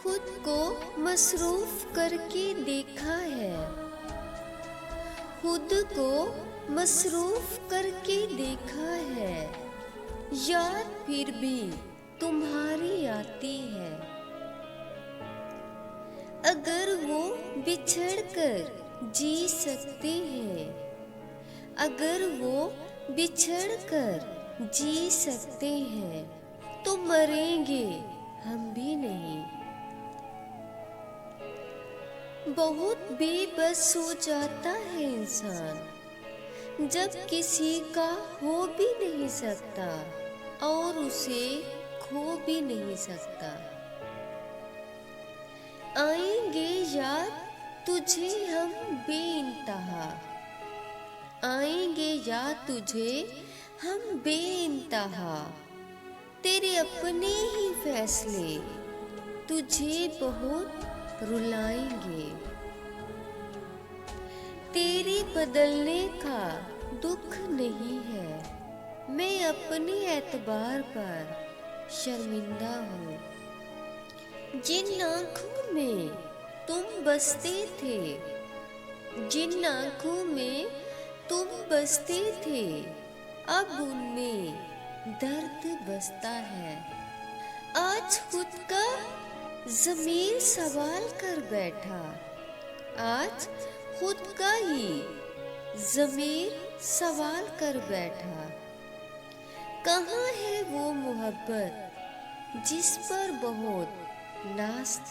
खुद को मसरूफ करके देखा है, खुद को मसरूफ करके देखा है, याद फिर भी तुम्हारी आती है। अगर वो बिछड़ कर जी सकते हैं, अगर वो बिछड़ कर जी सकते हैं, तो मरेंगे हम भी नहीं। बहुत बेबस हो जाता है इंसान जब किसी का हो भी नहीं सकता और उसे खो भी नहीं सकता। आएंगे याद तुझे हम बेइंतहा, आएंगे याद तुझे हम बेइंतहा। तेरे अपने ही फैसले तुझे बहुत रुलाएंगे। तेरे बदलने का दुख नहीं है, मैं अपने एतबार पर शर्मिंदा हूँ। जिन आँखों में तुम बसते थे, जिन आँखों में तुम बसते थे, अब उनमें दर्द बसता है। आज खुद का ज़मीर सवाल कर बैठा, आज खुद का ही ज़मीर सवाल कर बैठा। कहाँ है वो मोहब्बत जिस पर बहुत नाज